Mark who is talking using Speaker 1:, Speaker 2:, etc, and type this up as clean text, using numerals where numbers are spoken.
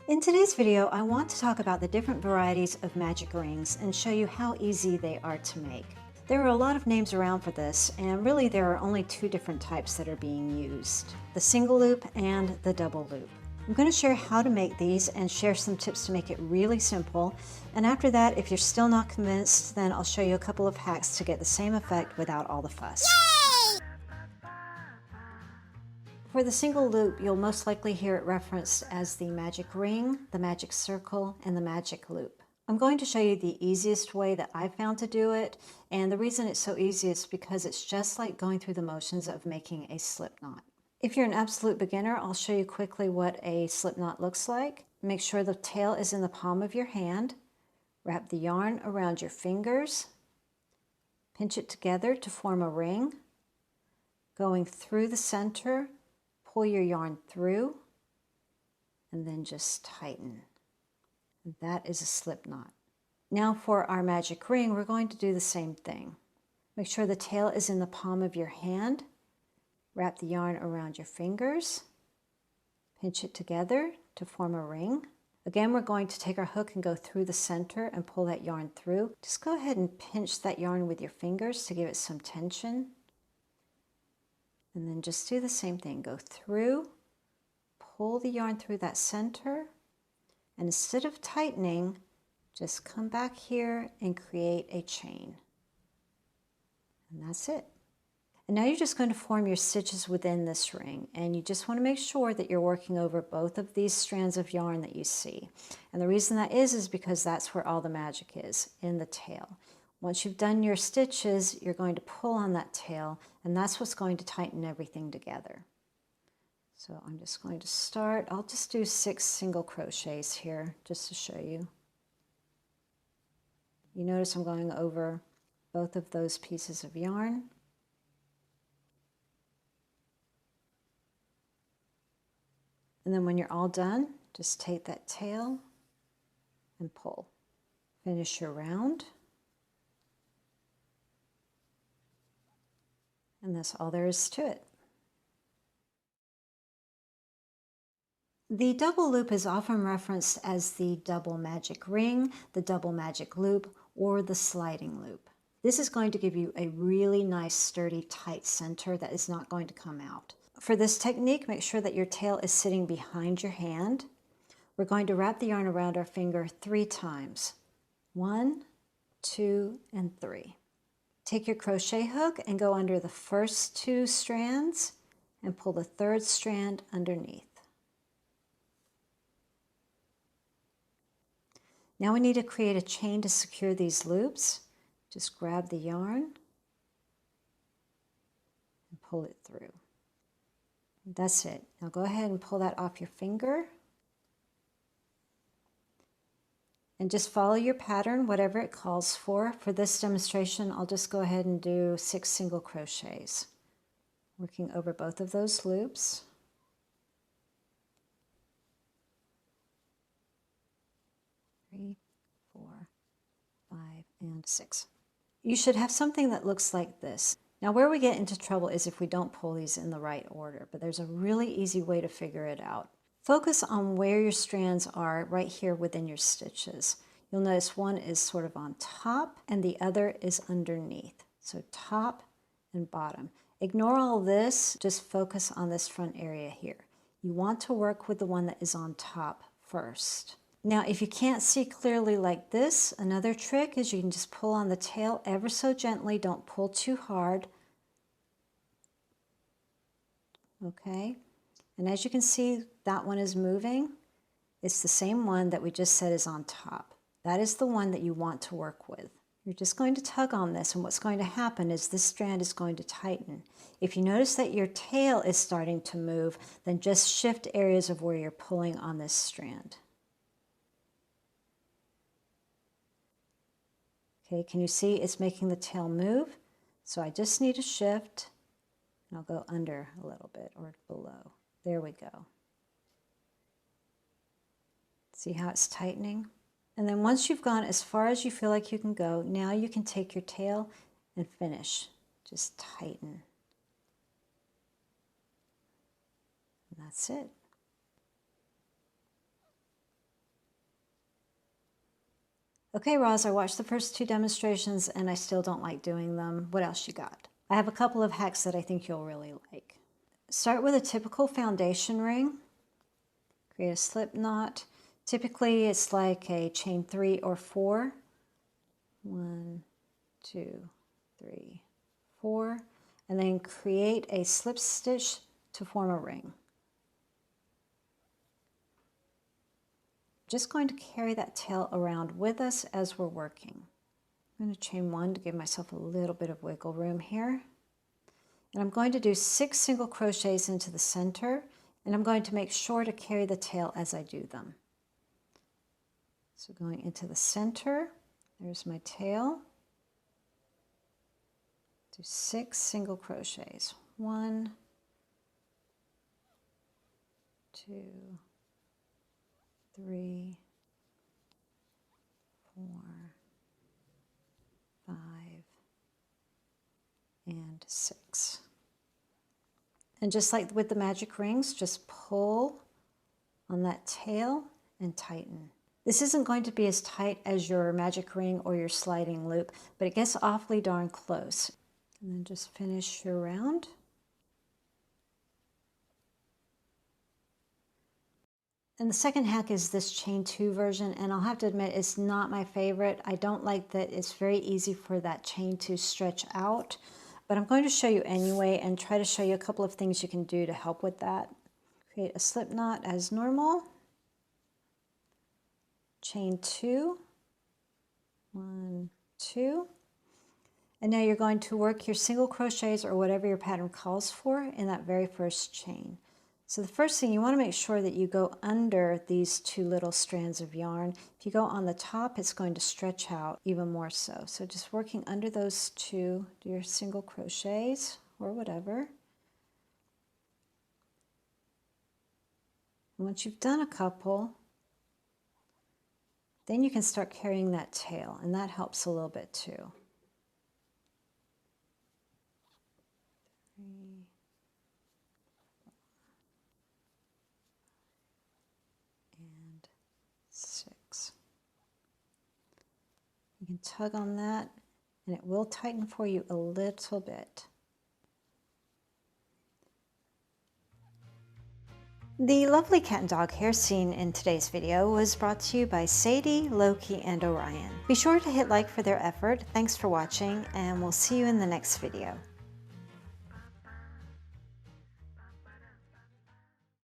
Speaker 1: In today's video, I want to talk about the different varieties of magic rings and show you how easy they are to make. There are a lot of names around for this, and really there are only two different types that are being used: the single loop and the double loop. I'm going to share how to make these and share some tips to make it really simple. And after that, if you're still not convinced, then I'll show you a couple of hacks to get the same effect without all the fuss. For the single loop, you'll most likely hear it referenced as the magic ring, the magic circle, and the magic loop. I'm going to show you the easiest way that I've found to do it, and the reason it's so easy is because it's just like going through the motions of making a slip knot. If you're an absolute beginner, I'll show you quickly what a slip knot looks like. Make sure the tail is in the palm of your hand. Wrap the yarn around your fingers. Pinch it together to form a ring. Going through the center, pull your yarn through, and then just tighten. And that is a slip knot. Now for our magic ring, we're going to do the same thing. Make sure the tail is in the palm of your hand. Wrap the yarn around your fingers. Pinch it together to form a ring. Again, we're going to take our hook and go through the center and pull that yarn through. Just go ahead and pinch that yarn with your fingers to give it some tension. And then just do the same thing. Go through, pull the yarn through that center, and instead of tightening, just come back here and create a chain. And that's it. And now you're just going to form your stitches within this ring, and you just want to make sure that you're working over both of these strands of yarn that you see. And the reason that is because that's where all the magic is, in the tail. Once you've done your stitches, you're going to pull on that tail, and that's what's going to tighten everything together. So I'm just going to start. I'll just do 6 single crochets here just to show you. You notice I'm going over both of those pieces of yarn. And then when you're all done, just take that tail and pull. Finish your round. And that's all there is to it. The double loop is often referenced as the double magic ring, the double magic loop, or the sliding loop. This is going to give you a really nice, sturdy, tight center that is not going to come out. For this technique, make sure that your tail is sitting behind your hand. We're going to wrap the yarn around our finger 3 times. 1, 2, and 3. Take your crochet hook and go under the first 2 strands and pull the 3rd strand underneath. Now we need to create a chain to secure these loops. Just grab the yarn and pull it through. That's it. Now go ahead and pull that off your finger. And just follow your pattern, whatever it calls for. For this demonstration, I'll just go ahead and do 6 single crochets, working over both of those loops. Three, 4, 5, and 6. You should have something that looks like this. Now where we get into trouble is if we don't pull these in the right order, but there's a really easy way to figure it out. Focus on where your strands are right here within your stitches. You'll notice one is sort of on top and the other is underneath. So top and bottom. Ignore all this, just focus on this front area here. You want to work with the one that is on top first. Now if you can't see clearly like this, another trick is you can just pull on the tail ever so gently. Don't pull too hard. Okay? And as you can see, that one is moving. It's the same one that we just said is on top. That is the one that you want to work with. You're just going to tug on this, and what's going to happen is this strand is going to tighten. If you notice that your tail is starting to move, then just shift areas of where you're pulling on this strand. Okay, can you see it's making the tail move? So I just need to shift, and I'll go under a little bit or below. There we go. See how it's tightening? And then once you've gone as far as you feel like you can go, now you can take your tail and finish. Just tighten. And that's it. Okay, Roz, I watched the first 2 demonstrations and I still don't like doing them. What else you got? I have a couple of hacks that I think you'll really like. Start with a typical foundation ring. Create a slip knot. Typically it's like a chain 3 or 4. 1, 2, 3, 4. And then create a slip stitch to form a ring. Just going to carry that tail around with us as we're working. I'm going to chain 1 to give myself a little bit of wiggle room here. And I'm going to do 6 single crochets into the center, and I'm going to make sure to carry the tail as I do them. So going into the center, there's my tail. Do 6 single crochets. 1, 2, 3, 4, 5, and 6. And just like with the magic rings, just pull on that tail and tighten. This isn't going to be as tight as your magic ring or your sliding loop, but it gets awfully darn close. And then just finish your round. And the second hack is this chain 2 version, and I'll have to admit it's not my favorite. I don't like that it's very easy for that chain to stretch out, but I'm going to show you anyway and try to show you a couple of things you can do to help with that. Create a slip knot as normal. Chain 2, 1, 2. And now you're going to work your single crochets or whatever your pattern calls for in that very first chain. So the first thing, you want to make sure that you go under these 2 little strands of yarn. If you go on the top, it's going to stretch out even more so. So just working under those 2, do your single crochets or whatever. And once you've done a couple, then you can start carrying that tail, and that helps a little bit too. 3, 6. You can tug on that and it will tighten for you a little bit. The lovely cat and dog hair seen in today's video was brought to you by Sadie, Loki, and Orion. Be sure to hit like for their effort. Thanks for watching, and we'll see you in the next video.